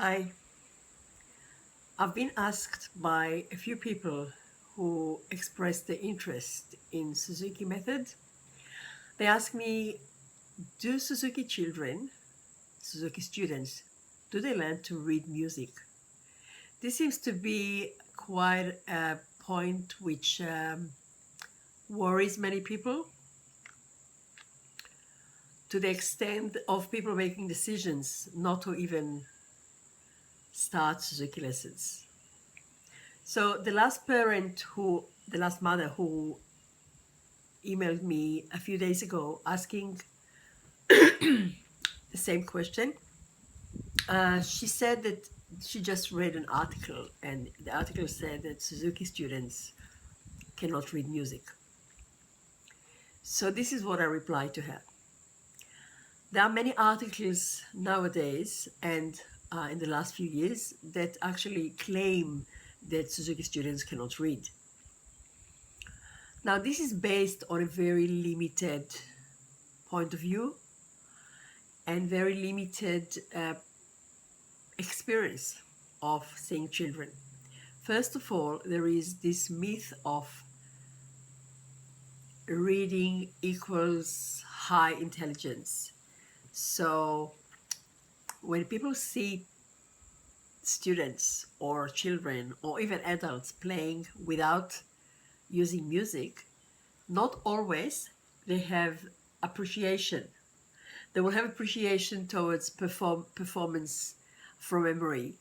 Hi, I've been asked by a few people who expressed their interest in Suzuki method. They asked me, do Suzuki children, Suzuki students, do they learn to read music? This seems to be quite a point which worries many people to the extent of people making decisions not to even start Suzuki lessons. So the last mother who emailed me a few days ago asking the same question. She said that she just read an article, and the article said that Suzuki students cannot read music. So this is what I replied to her. There are many articles nowadays and in the last few years that actually claim that Suzuki students cannot read. Now, this is based on a very limited point of view and very limited experience of seeing children. First of all, there is this myth of reading equals high intelligence. So when people see students or children or even adults playing without using music, not always they have appreciation. They will have appreciation towards performance from memory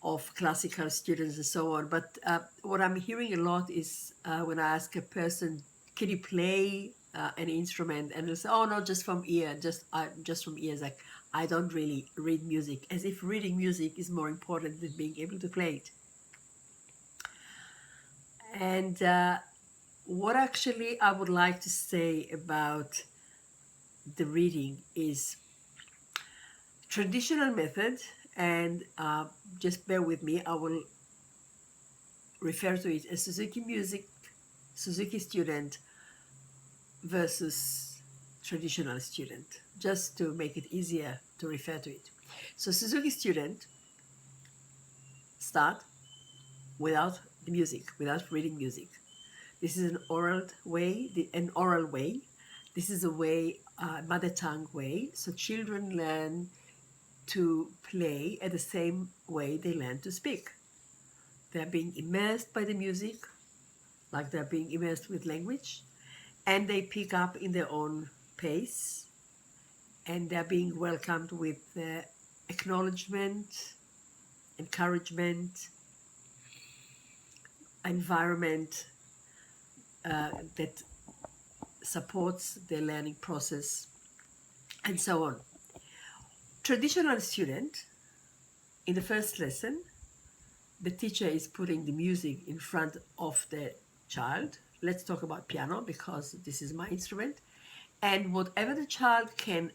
of classical students and so on. But what I'm hearing a lot is when I ask a person, can you play an instrument? And they'll say, oh, no, just from ear, just from ears. Like, I don't really read music, as if reading music is more important than being able to play it. And what actually I would like to say about the reading is traditional method, and just bear with me, I will refer to it as Suzuki student versus traditional student, just to make it easier to refer to it. So Suzuki student start without the music, without reading music. This is an oral way. This is a way, mother tongue way. So children learn to play at the same way they learn to speak. They're being immersed by the music, like they're being immersed with language, and they pick up in their own pace, and they're being welcomed with acknowledgement, encouragement, environment that supports their learning process, and so on. Traditional student, in the first lesson, the teacher is putting the music in front of the child. Let's talk about piano because this is my instrument. And whatever the child can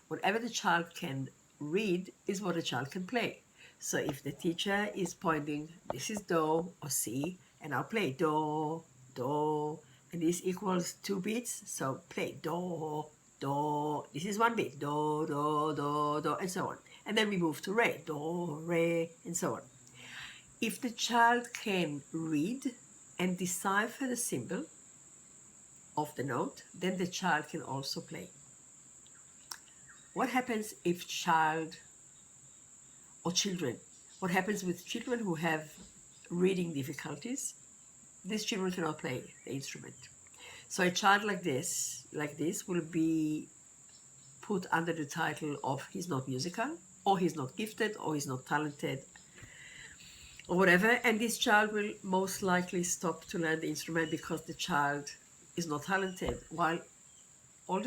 whatever the child can read is what the child can play. So if the teacher is pointing, this is do or C, and I'll play do, do, and this equals 2 beats, so play do, do, this is 1 beat, do, do, do, do, and so on. And then we move to re, do, re, and so on. If the child can read and decipher the symbol of the note, then the child can also play. What happens if what happens with children who have reading difficulties? These children cannot play the instrument. So a child like this will be put under the title of he's not musical, or he's not gifted, or he's not talented, or whatever. And this child will most likely stop to learn the instrument because the child is not talented, while all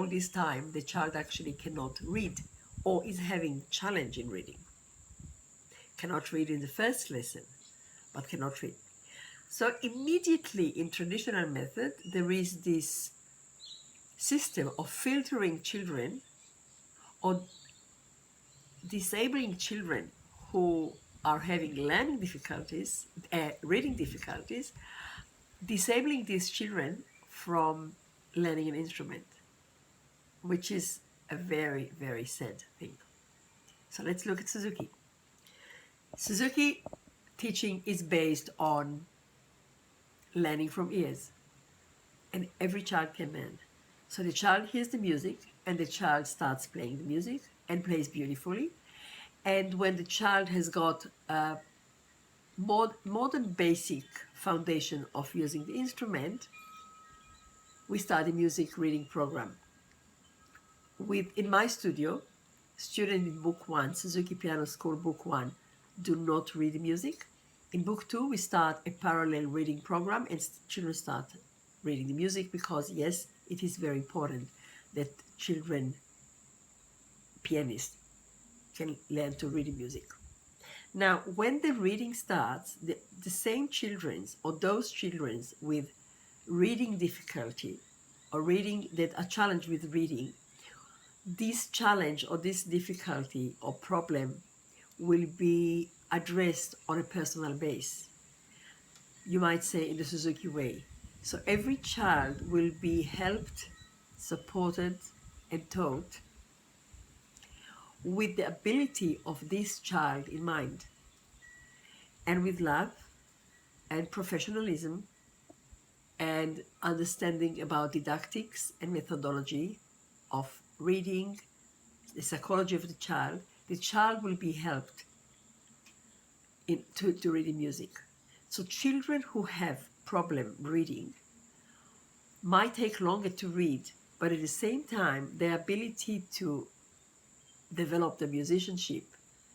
this time the child actually cannot read or is having challenge in reading. Cannot read in the first lesson, but cannot read. So immediately in traditional method, there is this system of filtering children or disabling children who are having learning difficulties, reading difficulties, disabling these children from learning an instrument, which is a very, very sad thing. So let's look at Suzuki. Suzuki teaching is based on learning from ears, and every child can learn. So the child hears the music, and the child starts playing the music and plays beautifully. And when the child has got a more than basic foundation of using the instrument, we start a music reading program. In my studio, students in book 1, Suzuki Piano School book 1, do not read music. In book 2, we start a parallel reading program, and children start reading the music, because yes, it is very important that children, pianists, can learn to read music. Now, when the reading starts, the same children, or those children with reading difficulty or reading that are challenged with reading, this challenge or this difficulty or problem will be addressed on a personal base. You might say in the Suzuki way. So every child will be helped, supported, and taught with the ability of this child in mind, and with love and professionalism and understanding about didactics and methodology of reading, the psychology of the child will be helped to reading music. So children who have problem reading might take longer to read, but at the same time, their ability to develop the musicianship,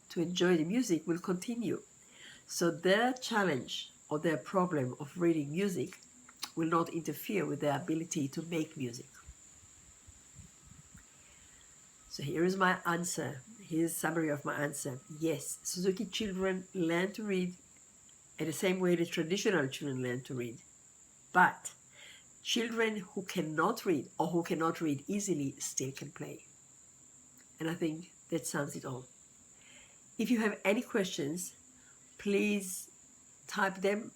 to enjoy the music, will continue. So their challenge or their problem of reading music will not interfere with their ability to make music. So here is my answer. Here's a summary of my answer. Yes, Suzuki children learn to read in the same way the traditional children learn to read. But children who cannot read or who cannot read easily still can play. And I think that sums it all. If you have any questions, please type them.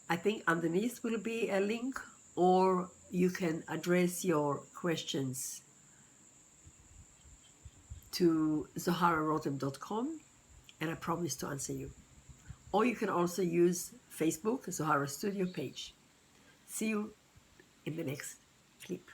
I think underneath will be a link, or you can address your questions to zohararotem.com, and I promise to answer you. Or you can also use Facebook, Zohara Studio page. See you in the next clip.